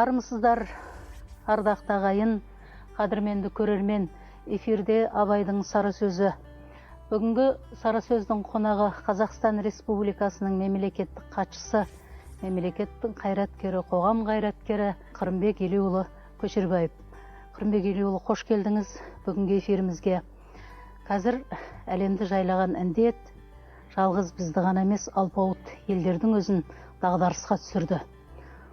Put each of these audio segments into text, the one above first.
Армысыздар, ардақты ағайын, қадірменді көрермен, эфирде Абайдың сары сөзі. Бүгінгі сары сөздің қонағы Қазақстан Республикасының мемлекеттік хатшысы, мемлекеттің қайраткері, қоғам қайраткері Қырымбек Елеуұлы Көшербаев. Қырымбек Елеуұлы, қош келдіңіз бүгінгі эфирімізге. Қазір әлемді жайлаған індет жалғыз бізді ғана емес, алпауыт елдердің өзін дағдарысқа түсірді.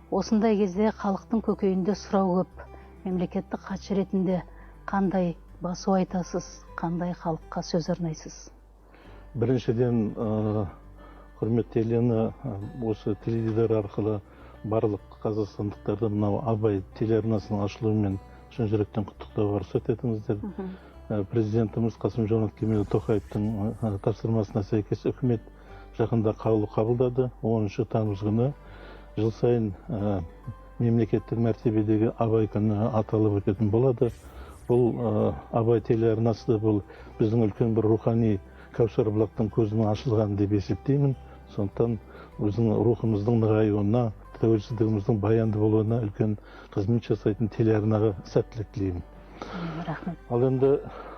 Осындай кезде халықтың көкейінде сұрау көп. Мемлекеттік хатшы ретінде қандай басу айтасыз, қандай халыққа сөз арнайсыз? Біріншіден, құрметті Елена, осы теледидар арқылы барлық қазақстандықтарды мынау Абай телеарнасының ашылуымен шын жүректен құттықтауға рұқсат етіңіздер. Президентіміз Қасым-Жомарт Кемелұлы Тоқаевтың тапсырмасына сәйкес үкімет жақында қаулы қабылдады. 10 тамыз күні жыл сайын мемлекеттік мәртебедегі Абай күні аталып өтетін болады. Бұл Абай телеарнасы, бұл біздің үлкен бір рухани Кәусар бұлақтың көзінің ашылғаны деп есептеймін. Сондықтан біздің рухымыздың нығаюына, тәуелсіздігіміздің баянды болуына үлкен қызмет жасайтын телеарнаға сәттілік тілеймін. Рахмет. Ал енді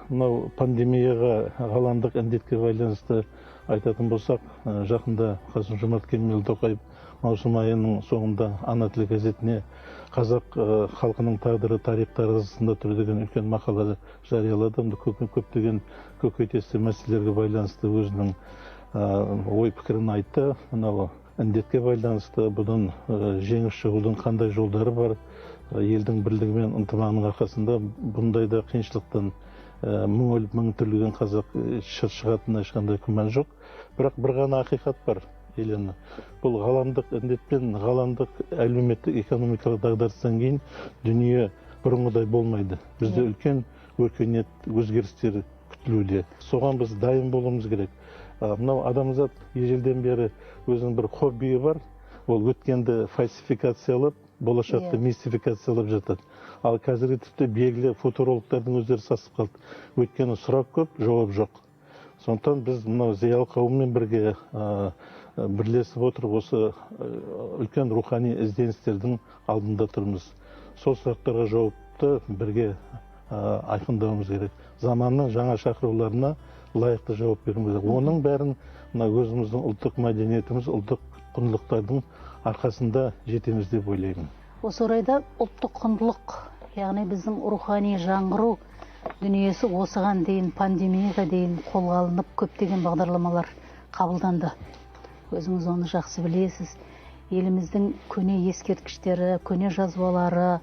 мынау пандемияға, ғаламдық індетке байланысты айтатын болсақ, жақында Қасым-Жомарт Кемелұлы Тоқаев маусым айының соңында Ана тілі газетіне қазақ халқының тағдыры тарих таразысында тұр деген үлкен мақала жариялады. Көптеген көкейтесті мәселелерге байланысты өзінің ой пікірін айтты. Мынау індетке байланысты бұдан жеңіп шығудың қандай жолдары бар, елдің бірлігі мен ынтымағының арқасында бұндай да қиыншылықтан мың өліп мың тірілген қазақ шығатынына ешқандай күмән жоқ. Бірақ бір ғана ақиқат бар, Елена. Бұл ғаламдық індет пен ғаламдық әлеуметтік экономикалық дағдарыстан кейін дүние бұрынғыдай болмайды. Бізде үлкен өркениет өзгерістері күтілуде. Соған біз дайын болуымыз керек. Мынау адамзат ежелден бері өзінің бір хоббиі бар. Ол өткенді фальсификациялап, болашақты мистификациялап жатады. Ал қазіргі тіпті белгілі футурологтардың өздері сасып қалды. Өйткені сұрақ көп, жауап жоқ. Сондықтан біз мынау зиялы қауыммен бірге бірлесіп отырып осы үлкен рухани ізденістердің алдында тұрмыз. Сол сұрақтарға жауапты бірге айқындауымыз керек. Заманның жаңа шақыруларына лайықты жауап беруіміз керек. Оның бәрін өзіміздің ұлттық мәдениетіміз, ұлттық құндылықтардың арқасында жетеміз деп ойлаймын. Осы орайда ұлттық құндылық, яғни біздің рухани жаңғыру дүниесі осыған дейін, пандемияға дейін қолға алынып көптеген бағдарламалар қабылданды. Өзіңіз оны жақсы білесіз. Еліміздің көне ескерткіштері, көне жазбалары,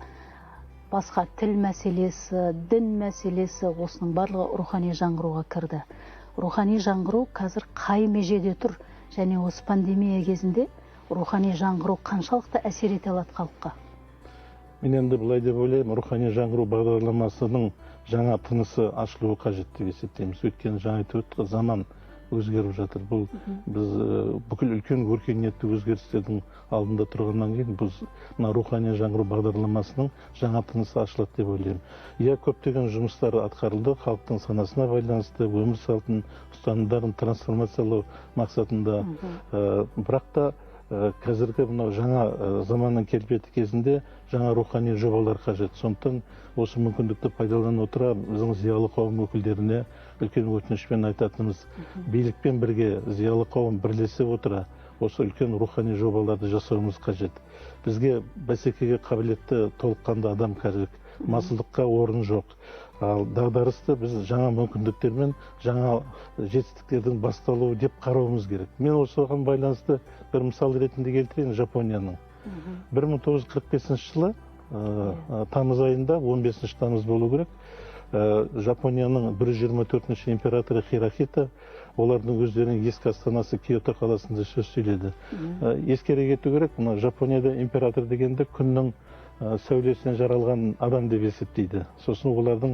басқа тіл мәселесі, дін мәселесі, осының барлығы рухани жаңғыруға кірді. Рухани жаңғыру қазір қай межеде тұр, және осы пандемия кезінде рухани жаңғыру қаншалықты әсер ете алады халыққа? Мен енді былай деп ойлаймын, рухани жаңғыру бағдарламасының жаңа тынысы ашылуы қажет деп есептейміз. Өйткені жаңа айтып өттік, заман өзгеріп жатыр. Бұл біз бүкіл үлкен өркениетті өзгерістердің алдында тұрғаннан кейін біз рухани жаңғыру бағдарламасының жаңа тынысы ашылады деп ойлаймын. Көптеген жұмыстар атқарылды, халықтың санасына байланысты, өмір салтын, ұстанымдарын трансформациялау мақсатында. Бірақ та қазіргі мынау жаңа заманның келбеті кезінде жаңа рухани жобалар қажет. Сондықтан осы мүмкіндікті пайдалана отыра біздің зиялы қауым өкілдеріне үлкен өтінішпен айтатынымыз, билікпен бірге зиялы қауым бірлесіп отыра осы үлкен рухани жобаларды жасауымыз қажет. Бізге бәсекеге қабілетті толыққанды адам қажет. Масылдыққа орын жоқ. Ал дағдарысты біз жаңа мүмкіндіктермен, жаңа жетістіктердің басталуы деп қарауымыз керек. Мен осыған байланысты бір мысал ретінде келтірейін, Жапонияның. 1945 жылы тамыз айында, 15 тамыз болу керек, Жапонияның 124-ші императоры Хирохита олардың өздерінің ескі астанасы Киото қаласында сөз сөйледі. Ескере кету керек, Жапонияда император дегенде күннің сәулесінен жаралған адам деп есептейді. Сосын олардың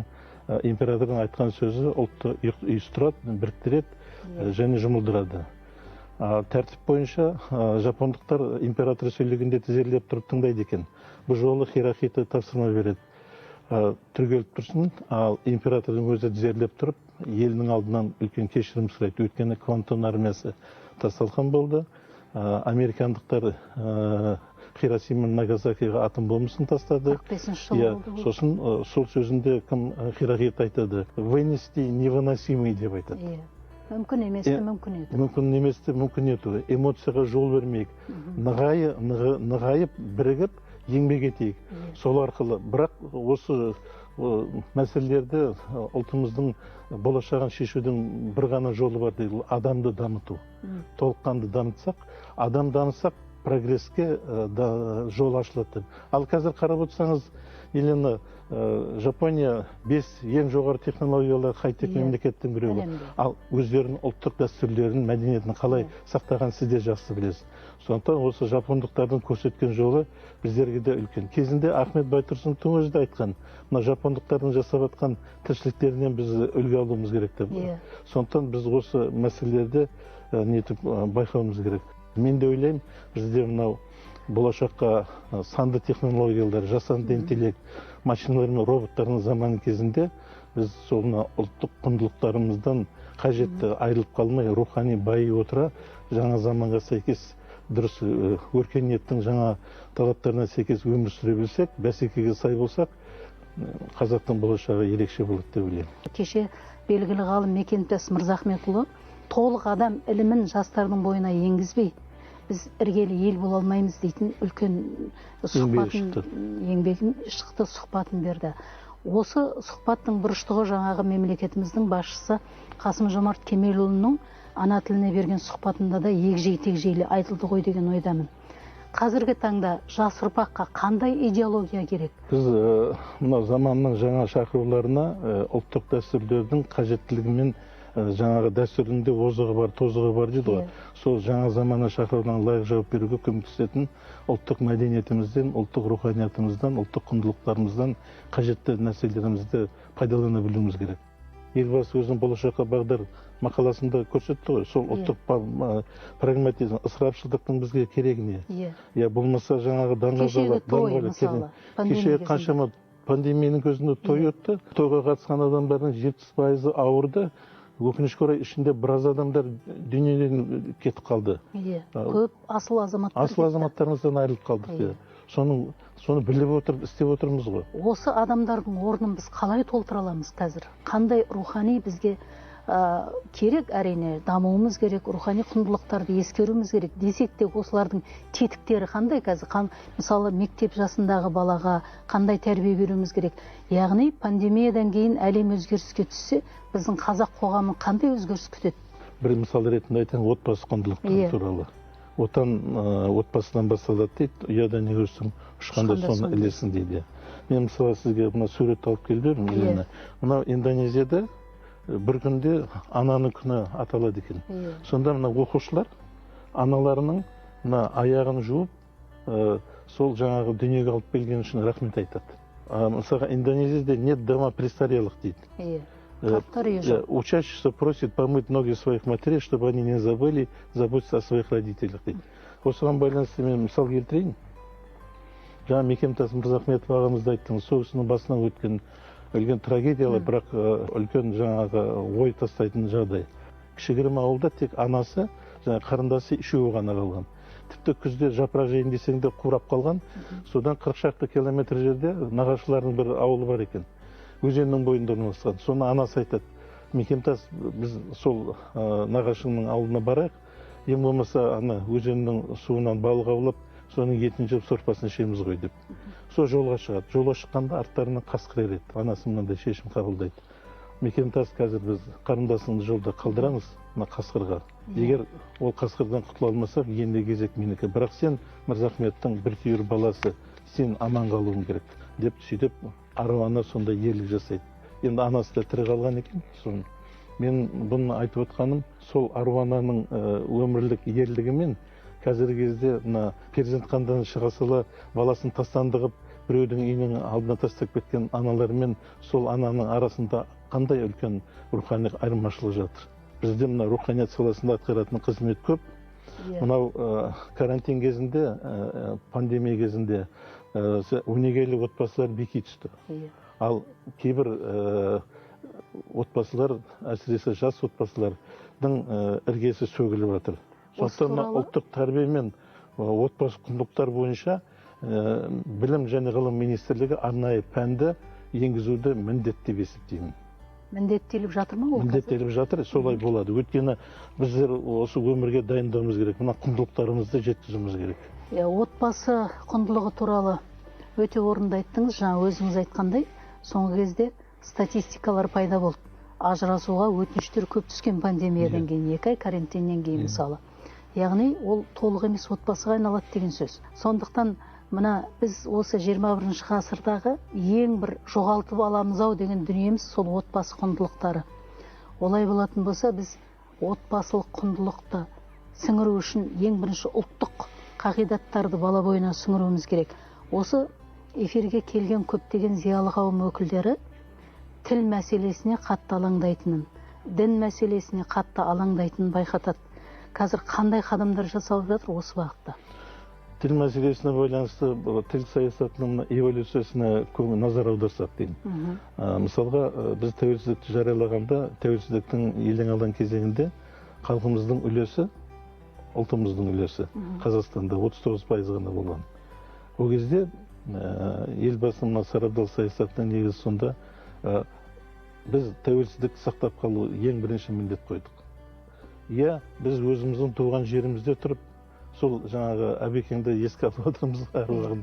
императордың айтқан сөзі ұлтты ұйыстырады, біріктіреді және жұмылдырады. Тәртіп бойынша жапондықтар император сөйлегенде тізерлеп тұрып тыңдайды екен. Бұл жолы Хирохита тапсырма береді. Түргеліп тұрсын, ал императордың өзі тізерлеп тұрып, елінің алдынан үлкен кешірім сұрайды. Өйткені Квантон армиясы тасталған болды. Американдықтар Хиросима Нагасакиға атом бомбасын тастады. 45 жыл болды. Сосын сол сөзінде кім Хирохита айтады, вынести невыносимый деп айтады. Мүмкін еместі, мүмкін еді. Мүмкін еместі, мүмкін еді. Эмоцияға жол бермейік. Нығайып, бірігіп, еңбек етейік. Сол арқылы. Бірақ осы мәселелерді ұлтымыздың болашағын шешудің бір ғана жолы бар дейді. Адамды дамыту. Толыққанды дамытсақ, адам дамытсақ, прогресске жол ашылады. Ал қазір қарап отырсаңыз, Елена, Жапония 5 ең жоғары технологиялар хай-тек мемлекеттің біреуі. Ал өздерінің ұлттық дәстүрлерін, мәдениетін қалай сақтаған сіз де жақсы білесіз. Сондықтан осы жапондықтардың көрсеткен жолы біздерге де үлкен. Кезінде Ахмет Байтұрсыновтың өзі де айтқан, мына жапондықтардың жасап жатқан тіршіліктерінен біз үлгі алуымыз керек деп. Сондықтан біз осы мәселелерді байқауымыз керек. Мен де ойлаймын, бізде мынау болашаққа санды технологиялар, жасанды интеллект, машиналар мен роботтардың заманы кезінде біз соны ұлттық құндылықтарымыздан қажетті айырылып қалмай, рухани байи отыра, жаңа заманға сәйкес дұрыс өркениеттің жаңа талаптарына сәйкес өмір сүре білсек, бәсекеге сай болсақ, қазақтың болашағы ерекше болады деп ойлаймын. Кеше белгілі ғалым Мекемтас Мырзахметұлы толық адам ілімін жастардың бойына енгізбей, біз іргелі ел бола алмаймыз дейтін үлкен еңбегін шықты, сұхбатын берді. Осы сұхбаттың бұрыштығы жаңағы мемлекетіміздің басшысы Қасым-Жомарт Кемелұлының ана тіліне берген сұхбатында да егжей-тегжейлі айтылды ғой деген ойдамын. Қазіргі таңда жас ұрпаққа қандай идеология керек? Біз мына заманның жаңа шақыруларына ұлттық дәстүрлердің қажеттілігімен жаңағы дәстүрінде озығы бар, тозығы бар дейді ғой. Сол жаңа замана шақыруына лайық жауап беруге көмектесетін ұлттық мәдениетімізден, ұлттық руханиятымыздан, ұлттық құндылықтарымыздан қажетті нәрселерімізді пайдалана білуіміз керек. Елбасы өзінің болашаққа бағдар мақаласында көрсетті ғой, сол ұлттық прагматизм, ысырапшылдықтың бізге керегі не? Болмаса жаңағы кеше қаншама пандемияның көзінде той өтті, тойға қатысқан адамдардың 70% ауырды. Өкінішке орай ішінде біраз адамдар дүниеден кетіп қалды. Көп асыл азаматтарымыздан айырылып қалдық. Соны біліп отырып, істеп отырмыз ғой. Осы адамдардың орнын біз қалай толтыра аламыз қазір? Қандай рухани бізге керек, әрине, дамуымыз керек, рухани құндылықтарды ескеруіміз керек. Десек те осылардың тетіктері қандай қазір? Мысалы, мектеп жасындағы балаға қандай тәрбие беруіміз керек? Яғни, пандемиядан кейін әлем өзгеріске түссе, біздің қазақ қоғамы қандай өзгеріс күтеді? Бір мысал ретінде айтайын, отбасы құндылықтары туралы. Отан отбасынан басталады дейді, ұяда не көрсең, ұшқанда соны ілесің дейді. Мен мысалы сізге мына сурет алып келіп едім. Мынау Индонезияда бір күнде ананың күні аталады екен. Сонда мына оқушылар аналарының аяғын жуып, сол жаңағы дүниеге алып келген үшін рахмет айтады. Мысалы Индонезияда нет дома престарелых дейді. Учащийся просит помыть ноги своих матерей, чтобы они не забыли заботиться о своих родителях дейді. Осыған байланысты мен мысал келтірейін. Жаңа Мекемтас Мырзахметов ағамызды айттыңыз, сол кісінің басынан өткен үлкен трагедиялы, бірақ үлкен жаңағы ой тастайтын жағдай. Кішігірім ауылда тек анасы, қарындасы үшеуі ғана қалған. Тіпті күзде жапырақ жейін десең де қурап қалған. Содан 40 шақты километр жерде нағашылардың бір ауылы бар екен. Өзеннің бойында орналасқан. Соны анасы айтады: Мекемтас, біз сол нағашыңның ауылына барайық. Ең болмаса өзеннің суынан балық аулап, соның етін жеп сорпасын ішеміз ғой деп. Сол жолға шығады. Жолға шыққанда арттарынан қасқыр ереді. Анасы мынандай шешім қабылдайды: Мекемтас, қазір біз қарындасыңды жолда қалдырамыз мына қасқырға. Егер ол қасқырдан құтыла алмасақ, енді кезек менікі. Бірақ сен Мырзахметтің бір түйір баласы, сен аман қалуың керек деп сөйтіп аруана сондай ерлік жасайды. Енді анасы да тірі қалған екен. Мен бұны айтып отқаным, сол аруананың өмірлік ерлігімен қазіргі кезде перзент қандан шыға сала баласын тастандығып, біреудің үйінің алдына тастап кеткен аналармен сол ананың арасында қандай үлкен рухани айырмашылық жатыр. Бізде мына руханият саласында атқаратын қызмет көп. Мынау карантин кезінде, пандемия кезінде өнегелі отбасылар беки түсті. Ал кейбір отбасылар, әсіресе жас отбасылардың іргесі сөгіліп жатыр. Сондықтан ұлттық тәрбие мен отбасы құндылықтар бойынша білім және ғылым министрлігі арнайы пәнді енгізуді міндет деп есептеймін. Міндеттеліп жатыр ма ол? Міндеттеліп жатыр, солай болады. Өйткені біздер осы өмірге дайындауымыз керек, мына құндылықтарымызды жеткізуіміз керек. Отбасы құндылығы туралы өте орынды айттыңыз. Жаңа өзіңіз айтқандай, соңғы кезде статистикалар пайда болды. Ажырасуға өтініштер көп түскен пандемиядан кейін, 2 ай карантиннен кейін мысалы. Яғни ол толық емес отбасыға айналады деген сөз. Сондықтан мына біз осы 21-ші ғасырдағы ең бір жоғалтып аламыз ау деген дүниеміз сол отбасы құндылықтары. Олай болатын болса, біз отбасылық құндылықты сіңіру үшін ең бірінші ұлттық қағидаттарды бала бойына сіңіруіміз керек. Осы эфирге келген көптеген зиялы қауым өкілдері тіл мәселесіне қатты алаңдайтынын, дін мәселесіне қатты алаңдайтынын байқатады. Қазір қандай қадамдар жасалып жатыр осы бағытта? Тіл мәселесіне байланысты тіл саясатының эволюциясына көп назар аударсақ деймін. Мысалға, біз тәуелсіздікті жариялағанда, тәуелсіздіктің елең алған кезеңінде халқымыздың үлесі, ұлтымыздың үлесі Қазақстанда 39% ғана болған. Ол кезде елбасы сарабдал саясатының негізі сонда біз тәуелсіздікті сақтап қалу ең бірінші міндет қойдық. Біз өзіміздің туған жерімізде тұрып, сол жаңағы Әбекеңді еске алып отырмыз әруағын.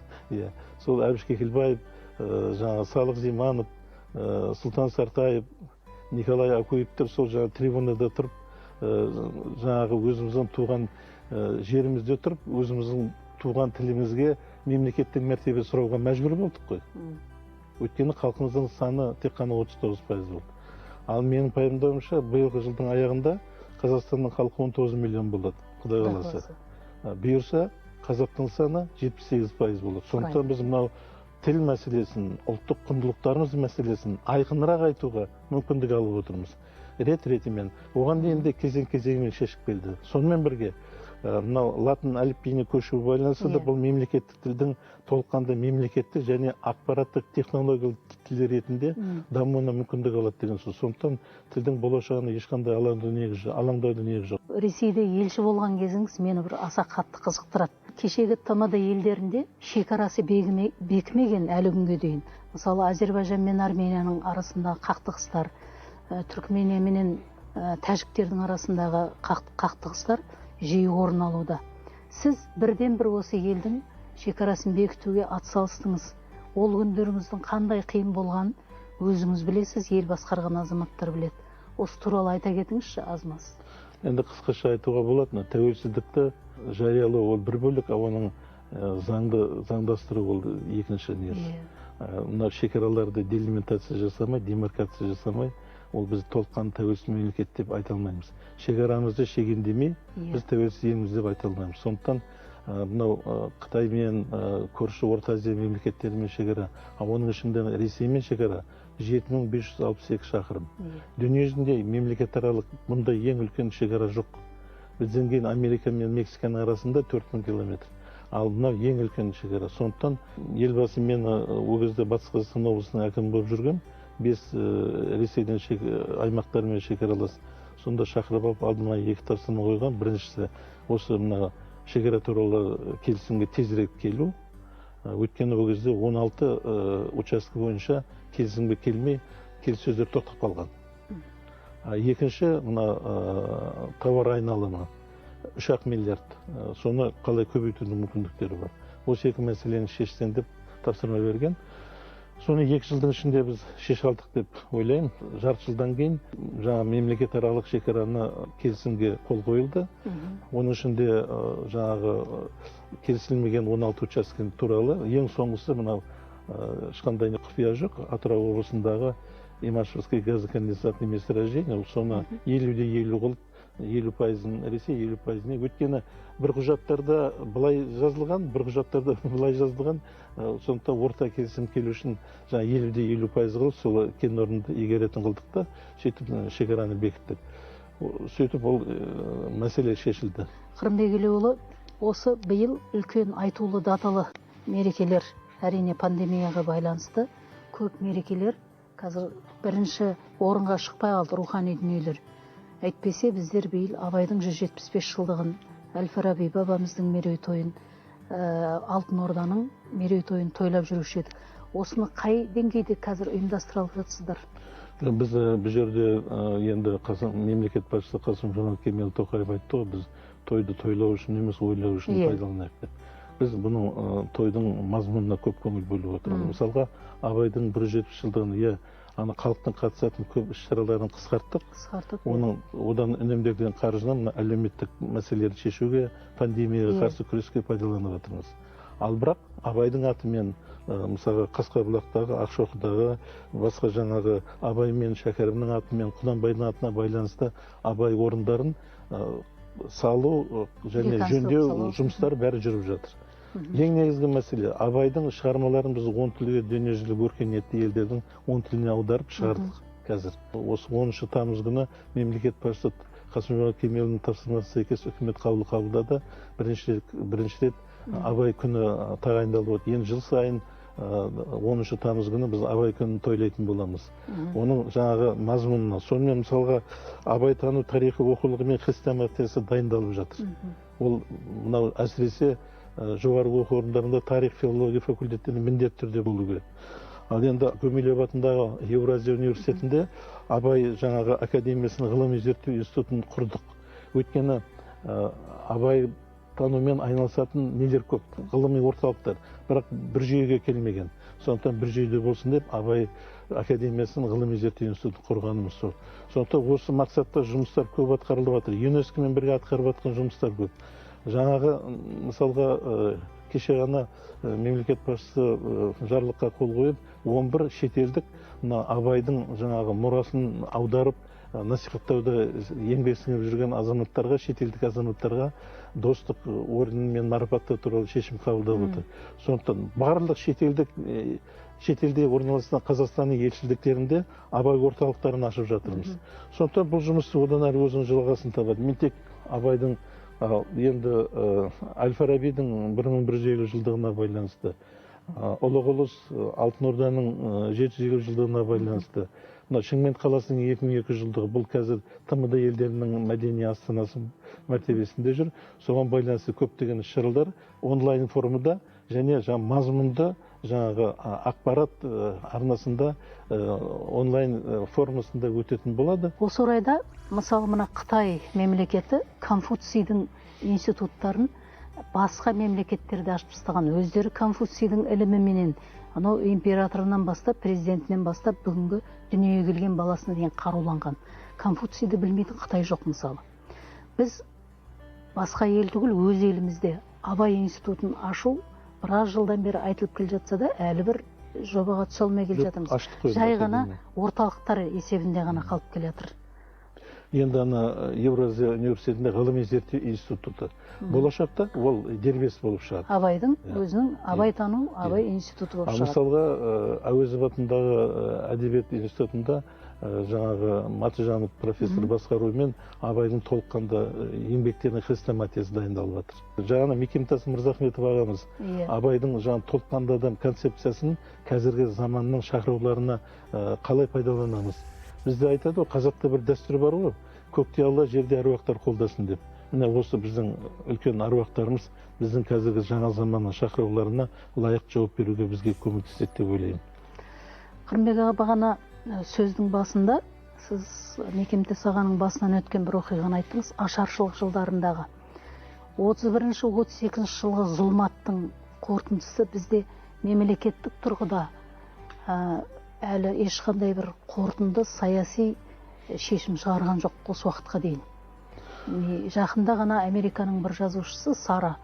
Сол Әбіш Кекілбаев, жаңағы Салық Зиманов, Сұлтан Сартаев, Николай Акуевтер сол жаңағы трибунада тұрып, жаңағы өзіміздің туған жерімізде тұрып, өзіміздің туған тілімізге мемлекеттен мәртебе сұрауға мәжбүр болдық қой. Өйткені халқымыздың саны тек қана 39% болды. Ал менің пайымдауымша, биылғы жылдың аяғында Қазақстанның халқы 19 миллион болады, Құдай қаласа. Бұйырса, қазақтың саны 78% болады. Сондықтан біз мынау тіл мәселесін, ұлттық құндылықтарымыз мәселесін айқынырақ айтуға мүмкіндік алып отырмыз. Рет-ретімен. Оған дейін де кезең-кезеңмен шешіп келді. Сонымен бірге, мынау латын әліпбиіне көшу байланысты да бұл мемлекеттік тілдің толыққанды мемлекеттік және ақпараттық технологиялық тіл ретінде дамуына мүмкіндік алады деген сөз. Сондықтан тілдің болашағына ешқандай алаңдаудың негізі жоқ. Ресейде елші болған кезіңіз мені бір аса қатты қызықтырады. Кешегі ТМД елдерінде шекарасы бекімеген әлі күнге дейін. Мысалы, Әзербайжан мен Арменияның арасындағы қақтығыстар, Түркмения менен тәжіктердің арасындағы қақтығыстар жиі орын алуда. Сіз бірден бір осы елдің шекарасын бекітуге атсалыстыңыз. Ол күндеріңіздің қандай қиын болғанын өзіңіз білесіз, ел басқарған азаматтар біледі. Осы туралы айта кетіңізші, аз-маз. Енді қысқаша айтуға болады, тәуелсіздікті жариялау ол бір бөлік, оның заңдастыру ол екінші нәрсе. Мына шекараларды делимитация жасамай, демаркация жасамай, ол біз толыққанды тәуелсіз мемлекет деп айта алмаймыз. Шекарамызды шегендемей, біз тәуелсіз елміз деп айта алмаймыз. Сондықтан мынау Қытаймен, көрші Орта Азия мемлекеттерімен шекара, оның ішінде Ресеймен шекара 7562 шақырым. Дүниежүзінде мемлекетаралық мұндай ең үлкен шекара жоқ. Бізден кейін Америка мен Мексиканың арасында 4000 километр. Ал мынау ең үлкен шекара. Сондықтан елбасы мен ол кезде Батыс Қазақстан облысының әкімі болып жүрген 5 Ресейден аймақтармен шекаралас. Сонда шақырып алып алдыма 2 тапсырма қойған. Біріншісі осы мына шекара туралы келісімге тезірек келу. Өйткені ол кезде 16 участке бойынша келісімге келмей, келіссөздер тоқтап қалған. Екінші мына тауар айналымы 3 миллиард. Соны қалай көбейтудің мүмкіндіктері бар. Осы 2 мәселені шешсең деп тапсырма берген. Соны 2 жылдың ішінде біз шеше алдық деп ойлаймын. Жарты жылдан кейін жаңа мемлекетаралық шекараны келісімге қол қойылды. Оның ішінде жаңағы келісілмеген 16 учаске туралы ең соңғысы мынау ешқандай құпия жоқ. Атырау облысындағы Имашевский газоконденсатный месторождение, соны 50-50 қылып 50% Ресей, 50% өйткені бір құжаттарда былай жазылған, бір құжаттарда былай жазылған, сондықтан орта келісім келу үшін жаңа 50-50% қылып сол кен орнында игеретін қылдық та, сөйтіп шекараны бекіттік. Сөйтіп ол мәселе шешілді. Қырымбек Елеуұлы, осы биыл үлкен айтулы даталы мерекелер, әрине пандемияға байланысты көп мерекелер қазір бірінші орынға шықпай қалды, рухани дүниелер. Әйтпесе біздер биыл Абайдың 175 жылдығын Әл-Фараби бабамыздың мерейтойын, Алтын Орданың мерейтойын тойлап жүруші едік. Осыны қай деңгейде қазір ұйымдастыра алып жатсыздар? Біз бұл жерде енді мемлекет басшысы Қасым-Жомарт Кемелұлы Тоқаев айтты ғой, біз тойды тойлау үшін емес, ойлау үшін пайдаланайық деп. Біз бұның тойдың мазмұнына көп көңіл бөліп отырмыз. Мысалға, Абайдың 170 жылдығын, ана халықтың қатысатын көп іс-шараларын қысқарттық. Одан үнемделген қаржыны әлеуметтік мәселелерді шешуге, пандемияға қарсы күреске пайдаланып отырмыз. Ал бірақ Абайдың атымен, мысалға Қасқабұлақтағы, Ақшоқыдағы, басқа жаңағы Абай мен Шәкәрімнің атымен, Құнанбайдың атына байланысты Абай орындарын салу және жөндеу жұмыстары бәрі жүріп жатыр. Ең негізгі мәселе, Абайдың шығармаларын біз 10 тілге, дүниежүзілік өркениетті елдердің 10 тіліне аударып шығардық қазір. Осы 10 тамыз күні мемлекет басшысы Қасым-Жомарт Кемелұлының тапсырмасына сәйкес үкімет қаулы қабылдады. Бірінші рет Абай күні тағайындалып отыр. Енді жыл сайын 10 тамыз күні біз Абай күнін тойлайтын боламыз. Оның жаңағы мазмұнына, сонымен мысалға Абай тану тарихы оқулығы мен хрестоматиясы дайындалып жатыр. Ол мынау әсіресе жоғарғы оқу орындарында тарих, филология факультеттерінде міндетті түрде болу керек. Ал енді Гумилев атындағы Еуразия университетінде Абай жаңағы академиясының ғылыми зерттеу институтын құрдық. Өйткені Абай танумен айналысатын нелер көп, ғылыми орталықтар, бірақ бір жүйеге келмеген. Сондықтан бір жүйеде болсын деп Абай академиясының ғылыми зерттеу институтын құрғанымыз сол. Сондықтан осы мақсатта жұмыстар көп атқарылып жатыр. ЮНЕСКО-мен бірге атқарып жатқан жұмыстар көп. Жаңағы мысалға кеше ғана мемлекет басшысы жарлыққа қол қойып, 11 шетелдік Абайдың жаңағы мұрасын аударып, насихаттауда еңбек сіңіріп жүрген азаматтарға, шетелдік азаматтарға достық орденімен марапаттау туралы шешім қабылдап отыр. Сондықтан барлық шетелде орналасқан Қазақстанның елшіліктерінде Абай орталықтарын ашып жатырмыз. Сондықтан бұл жұмыс одан әрі өзінің жалғасын табады. Мен тек Абайдың енді Әл-Фарабидің 1150 жылдығына байланысты, Ұлы Құлыс Алтын Орданың 750 жылдығына байланысты, Шымкент қаласының 2200 жылдығы, бұл қазір ТМД елдерінің мәдени астанасы мәртебесінде жүр. Соған байланысты көптеген іс-шаралар онлайн формада және мазмұнды жаңағы ақпарат арнасында онлайн формасында өтетін болады. Осы орайда, мысалы, мына Қытай мемлекеті Конфуцийдің институттарын басқа мемлекеттерде ашып тастаған. Өздері Конфуцийдің іліміменен, анау императорынан бастап, президентінен бастап, бүгінгі дүниеге келген баласына дейін қаруланған. Конфуцийді білмейтін Қытай жоқ, мысалы. Біз басқа ел түгіл, өз елімізде Абай институтын ашу біраз жылдан бері айтылып келе жатса да, әлі бір жобаға түсе алмай келе жатырмыз. Жай ғана орталықтар есебінде ғана қалып келе жатыр. Енді Еуразия университетінде ғылыми зерттеу институты. Болашақта ол дербес болып шығады. Абайдың өзінің Абай тану, Абай институты болып шығады. Мысалға, Әуезов атындағы әдебиет институтында жаңағы Матыжанов профессор басқаруымен Абайдың толыққанды еңбектерінің хрестоматиясы дайындалып жатыр. Жаңа Мекемтас Мырзахметов ағамыз Абайдың толыққанды адам концепциясын қазіргі заманның шақыруларына қалай пайдаланамыз? Бізде айтады, қазақта бір дәстүр бар ғой, көкте Алла, жерде әруақтар қолдасын деп. Міне осы біздің үлкен әруақтарымыз біздің қазіргі жаңа заманның шақыруларына лайық жауап беруге бізге көмектеседі деп ойлаймын. Қырымбек аға, бағана сөздің басында сіз Мекемтас ағаның басынан өткен бір оқиғаны айттыңыз, ашаршылық жылдарындағы. 31-32 жылғы зұлматтың қорытындысы бізде мемлекеттік тұрғыда әлі ешқандай бір қорытынды саяси шешім шығарған жоқ осы уақытқа дейін. Жақында ғана Американың бір жазушысы Сара,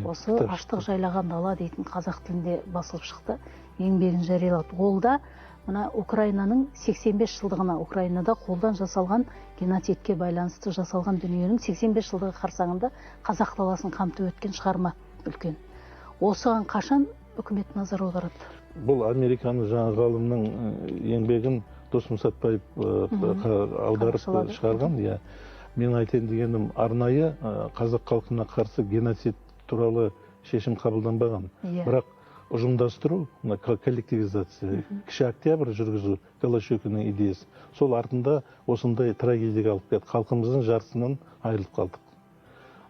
осы аштық жайлаған дала дейтін қазақ тілінде басылып шықты, еңбегін жариялады. Ол да мына Украинаның 85 жылдығына, Украинада қолдан жасалған геноцидке байланысты жасалған дүниенің 85 жылдығы қарсаңында қазақ даласын қамтып өткен шығарма үлкен. Осыған қашан үкімет назар аударады? Бұл Американың жаңа ғалымның еңбегін Досым Сатпаев аударып шығарған. Мен айтайын дегенім, арнайы қазақ халқына қарсы геноцид туралы шешім қабылданбаған. Бірақ ұжымдастыру, коллективизация, кіші октябрь жүргізу, Голощекиннің идеясы. Сол артында осындай трагедияға алып келді. Халқымыздың жартысынан айырылып қалдық.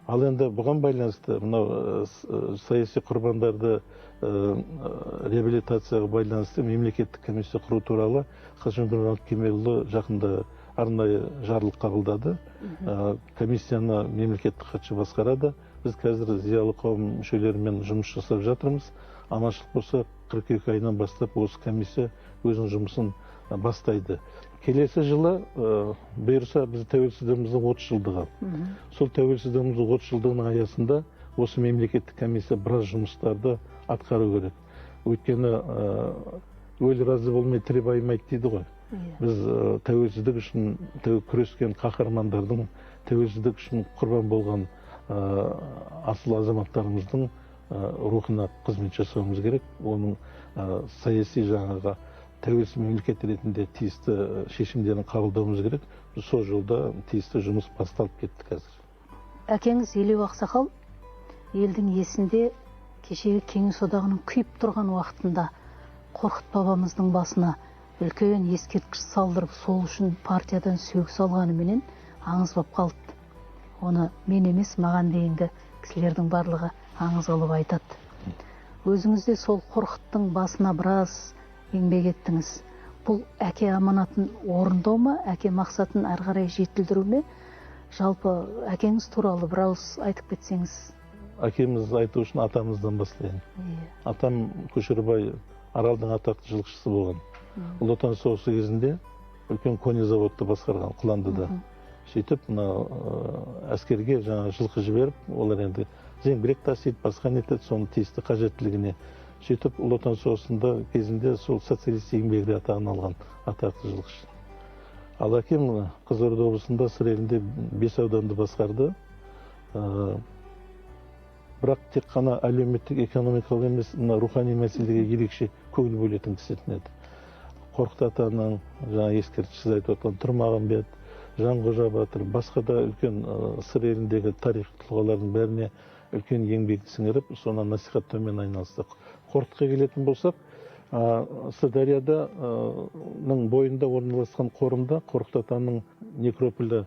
Ал енді бұған байланысты мынау саяси құрбандарды реабилитацияға байланысты мемлекеттік комиссия құру туралы Қасым-Жомарт Кемелұлы жақында арнайы жарлық қабылдады. Комиссияны мемлекеттік хатшы басқарады. Біз қазір зиялы қауым мүшелерімен жұмыс жасап жатырмыз. Аманшылық болса, 42 айынан бастап осы комиссия өзінің жұмысын бастайды. Келесі жылы бұйырса біз тәуелсіздігіміздің 30 жылдығы. Сол тәуелсіздігіміздің 30 жылдығының аясында осы мемлекеттік комиссия біраз жұмыстарды атқару керек. Өйткені өл разы болмай тірі байымайды дейді ғой. Біз тәуелсіздік үшін күрескен қаһармандардың, тәуелсіздік үшін құрбан болған асыл азаматтарымыздың рухына қызмет жасауымыз керек. Оның саяси жаңағы тәуелсіз мемлекет ретінде тиісті шешімдерін қабылдауымыз керек. Сол жолда тиісті жұмыс басталып кетті қазір. Әкеңіз Елеу Ақсақал елдің есінде кешегі Кеңес одағының күйіп тұрған уақытында Қорқыт бабамыздың басына үлкен ескерткіш салдырып, сол үшін партиядан сөгіс алғаныменен аңыз боп қалды. Оны мен емес, маған дейінгі кісілердің барлығы аңыз қылып айтады. Өзіңіз де сол Қорқыттың басына біраз еңбек еттіңіз. Бұл әке аманатын орындау ма, әке мақсатын әрі қарай жетілдіру ме? Жалпы әкеңіз туралы біраз айтып кетсеңіз. Әкеміз айту үшін атамыздан бастайын. Атам Көшербай Аралдың атақты жылқышысы болған. Ұлы Отан соғысы кезінде үлкен коне заводты басқарған Құландыда. Сөйтіп, әскерге жаңа жылқы жіберіп, олар енді зеңбірек тасиды, басқа нетеді, соның тиісті қажеттілігіне. Сөйтіп, Ұлы Отан соғысында кезінде сол социалист еңбегі атағын алған атақты жылқышы. Ал әкем Қызылорда облысында Сыр елінде 5 ауданды басқарды. Бірақ тек қана әлеуметтік, экономикалық емес, рухани мәселеге ерекше көңіл бөлетін кісі еді. Қорқыт атаның жаңа ескерткіші айтып отқан Тұрмағамбет, Жанғожа Батыр, басқа да үлкен Сыр еліндегі тарих тұлғалардың бәріне үлкен еңбек сіңіріп, соны насихаттаумен айналысты. Қорқытқа келетін болсақ, Сырдарияның бойында орналасқан қорымда Қорқыт атаның некрополі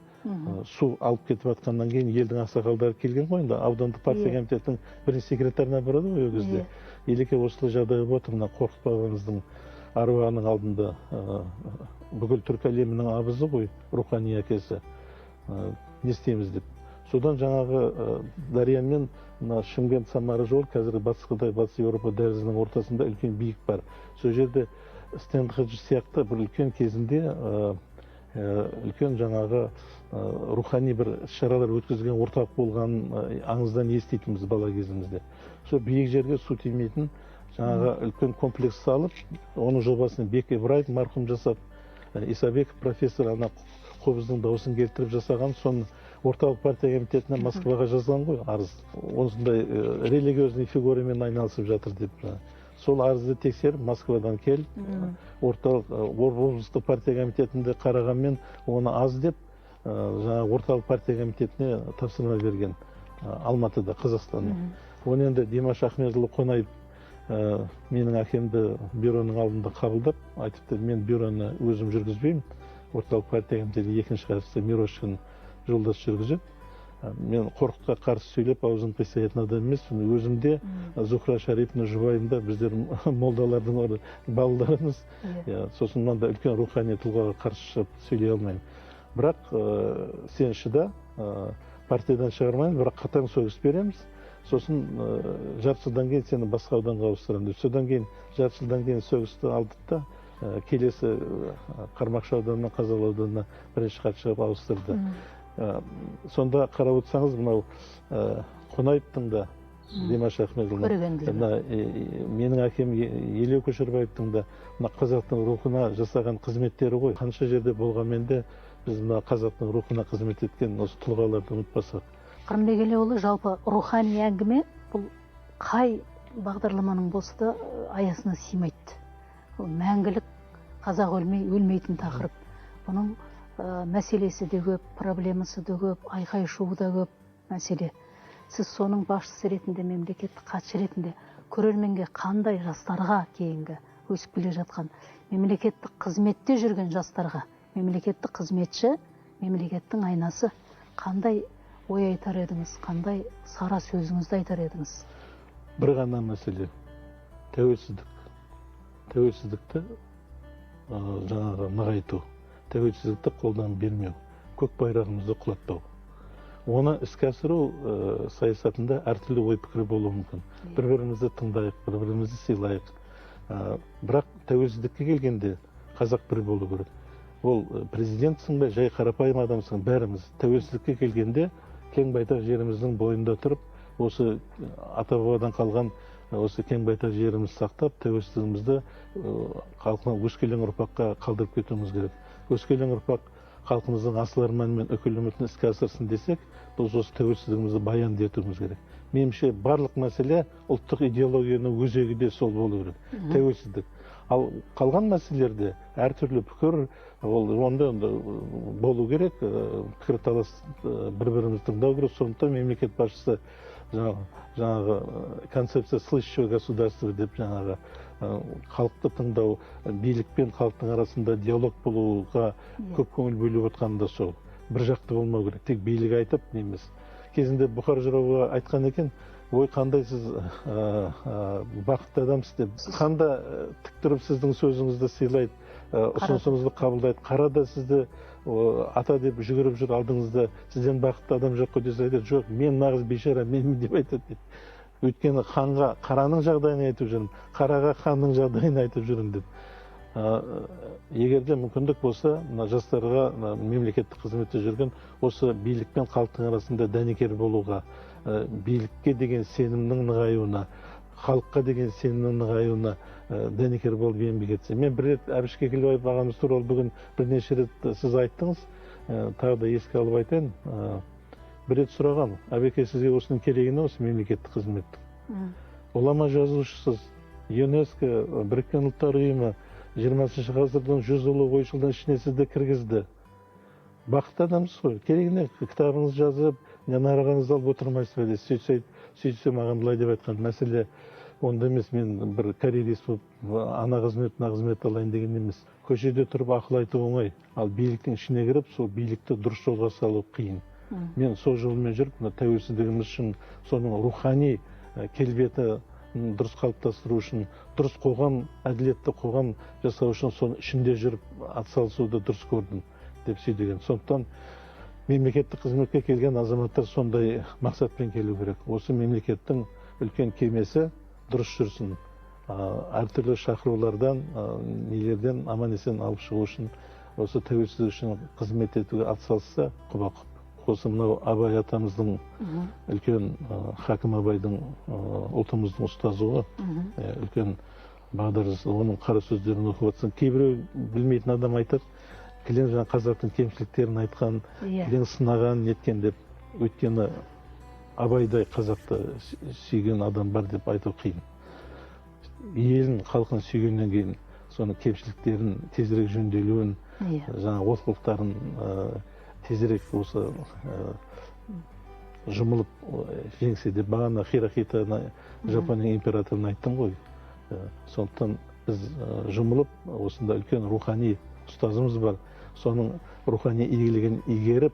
су алып кетіп жатқаннан кейін елдің ақсақалдары келген ғой, енді аудандық партия комитетінің бірінші секретарына барады ғой ол кезде. Елеке осылай жағдай болып отыр, мына Қорқыт бабамыздың аруағының алдында бүкіл түркі әлемінің абызы ғой, рухани әкесі. Не істейміз деп. Содан жаңағы Дариямен Шымкент Самара жол, қазір Батыс Қытай, Батыс Еуропа дәлізінің ортасында үлкен биік бар. Сол жерде Стенхедж сияқты бір үлкен кезінде үлкен жаңағы рухани бір шаралар өткізген орталық болған аңыздан еститінбіз бала кезімізде. Сол биік жерге су тимейтін жаңағы үлкен комплекс салып, оның жобасын Бек Ибраев марқұм жасап, Исабеков профессор ана қобыздың дауысын келтіріп жасаған, соны орталық партия комитетіне Москваға жазған ғой арыз. Осындай религиозный фигурамен айналысып жатыр деп. Сол арызды тексеріп, Москвадан келіп, орталық облыстық партия комитетінде қарағанмен оны аз деп, жаңағы орталық партия комитетіне тапсырма берген Алматыда, Қазақстанның. Оны енді Димаш Ахметұлы Қонаев менің әкемді бюроның алдында қабылдап, айтыпты, мен бюроны өзім жүргізбеймін, орталық партия комитеті екінші хатшысы Мирошкин жолдас жүргізіп, мен Қорқытқа қарсы сөйлеп, аузын қисаятын адам емес, өзімде Зухра Шарипны жұбайында біздер молдалардың балаларымыз, сосын мында үлкен рухани тұлғаға қарсы сөйлей алмаймын. Бірақ сен шыда, партиядан шығармаймыз, бірақ қатаң сөгіс береміз. Сосын жарты жылдан кейін сені басқа ауданға ауыстырамын деп. Содан кейін жарты жылдан кейін сөгісті алдық та келесі Қармақшы ауданына, Қазалы ауданына бірінші хатшыға ауыстырды. Сонда қарап отырсаңыз, мынау Қонаевтың да, Димаш Ахметұлының, менің әкем Елеу Көшербаевтың да қазақтың рухына жасаған қызметтері ғой. Қанша жерде болғанмен де біз қазақтың рухына қызмет еткен осы тұлғаларды ұмытпасақ. Қырымбек Елеуұлы, жалпы рухани әңгіме бұл қай бағдарламаның болса да аясына сыймайды. Мәңгілік қазақ өлмейтін тақырып. Бұның мәселесі де көп, проблемасы да көп, айқай шуы да көп мәселе. Сіз соның басшысы ретінде, мемлекеттік хатшы ретінде көрерменге қандай, жастарға, кейінгі өсіп келе жатқан мемлекеттік қызметте жүрген жастарға, мемлекеттік қызметші, мемлекеттің айнасы, қандай ой айтар едіңіз, қандай сара сөзіңізді айтар едіңіз? Бір ғана мәселе, тәуелсіздік. Тәуелсіздікті жаңағы нығайту, тәуелсіздікті қолдан бермеу, көк байрағымызды құлатпау. Оны іске асыру саясатында әртүрлі ой пікірі болуы мүмкін. Бір-бірімізді тыңдайық, бір-бірімізді сыйлайық. Бірақ тәуелсіздікке келгенде қазақ бір болу керек. Ол президентсің бе, жай қарапайым адамсың, бәріміз тәуелсіздікке келгенде кең байтақ жеріміздің бойында тұрып, осы ата-бабадан қалған осы кең байтақ жерімізді сақтап, тәуелсіздігімізді халқына, өскелең ұрпаққа қалдырып кетуіміз керек. Өскелең ұрпақ халқымыздың асыл арманы мен үкілі үмітін іске асырсын десек, біз осы тәуелсіздігімізді баянды етуіміз керек. Меніңше барлық мәселе ұлттық идеологияның өзегі де сол болу керек. Тәуелсіздік. Ал қалған мәселелерде әртүрлі пікір, онда болу керек, пікірталас бір-бірімізді тыңдау керек. Сондықтан мемлекет басшысы жаңағы концепция слышащего государства деп жаңағы халықты тыңдау, билік пен халықтың арасында диалог болуға көп көңіл бөліп отқаны да сол. Бір жақты болмау керек, тек билік айтып немес. Кезінде Бұхар жырауға айтқан екен, ой, қандай сіз бақытты адамсыз деп, қанда тік тұрып сіздің сөзіңізді сыйлайды, ұсынысыңызды қабылдайды, қарада сізді ата деп жүгіріп жүр алдыңызда, сізден бақытты адам жоқ қой десе айтады, жоқ, мен нағыз бейшара, менмін деп айтады. Өйткені ханға қараның жағдайын айтып жүрмін, қараға ханның жағдайын айтып жүрмін деп. Егер де мүмкіндік болса, жастарға мемлекеттік қызметте жүрген осы билік пен халықтың арасында дәнекер болуға, билікке деген сенімнің нығаюына, халыққа деген сенімнің нығаюына дәнекер болып еңбек етсе. Мен бір рет Әбіш Кекілбаев ағамыз туралы бүгін бірнеше рет сіз айттыңыз, тағы да еске алып айтайын. Бір рет сұраған, әбеке, сізге осының керегі не осы мемлекеттік қызметтің? Ғұлама жазушысыз, ЮНЕСКО, Біріккен ұлттар ұйымы 20 ғасырдың 100 ұлы ойшылдың ішіне сізді кіргізді. Бақытты адамсыз ғой, керегі не? Кітабыңыз жазып, нарығыңызды алып отырмайсыз ба десе, сөйтсе маған былай деп айтқан, мәселе онда емес, мен бір карьерист болып, ана қызмет, мына қызмет алайын деген емес. Көшеде тұрып ақыл айту оңай, ал биліктің ішіне кіріп, сол билікті дұрыс жолға салу қиын. Мен сол жолмен жүріп, тәуелсіздігіміз үшін, соның рухани келбеті дұрыс қалыптастыру үшін, дұрыс қоғам, әділетті қоғам жасау үшін соның ішінде жүріп атсалысуды дұрыс көрдім деп сөйлеген. Сондықтан мемлекеттік қызметке келген азаматтар сондай мақсатпен келу керек. Осы мемлекеттің үлкен кемесі дұрыс жүрсін. Әртүрлі шақырулардан, нелерден аман-есен алып шығу үшін, осы тәуелсіздік үшін қызмет етуге атсалысса, құба-құп. Осы мынау Абай атамыздың үлкен Хакім Абайдың ұлтымыздың ұстазы ғой, үлкен бағдаршысы, оның қара сөздерін оқып отырсаң, кейбіреу білмейтін адам айтады, кілең жаңа қазақтың кемшіліктерін айтқан, кілең сынаған, неткен деп, өйткені Абайдай қазақты сүйген адам бар деп айту қиын. Елін, халқын сүйгеннен кейін, соның кемшіліктерін тезірек жөнделуін, жаңа олқылықтарын тезірек осы жұмылып жеңсе деп, бағана Хирохита Жапония императорын айттым ғой. Сондықтан біз жұмылып, осында үлкен рухани ұстазымыз бар, соның рухани игілігін игеріп,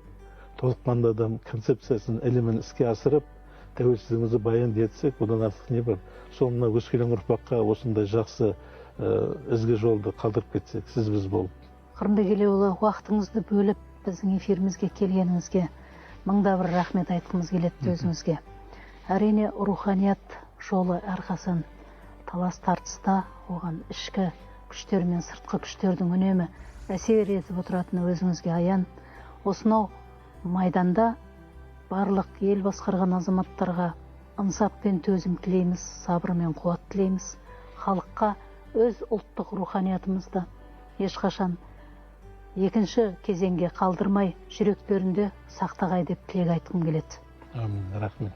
толыққанды адам концепциясын, ілімін іске асырып, тәуелсіздігімізді баянды етсек, одан артық не бар? Сол мына өскелең ұрпаққа осындай жақсы ізгі жолды қалдырып кетсек, сіз біз болып. Қырымбек Елеуұлы, уақытыңызды бөліп біздің эфирімізге келгеніңізге мыңда бір рахмет айтқымыз келеді өзіңізге. Әрине, руханият жолы әрқашан талас тартыста, оған ішкі күштер мен сыртқы күштердің үнемі әсер етіп отыратыны өзіңізге аян. Осынау майданда барлық ел басқарған азаматтарға ынсап пен төзім тілейміз, сабыр мен қуат тілейміз. Халыққа өз ұлттық руханиятымызды ешқашан екінші кезеңге қалдырмай, жүректерінде сақтағай деп тілек айтқым келеді. Рахмет.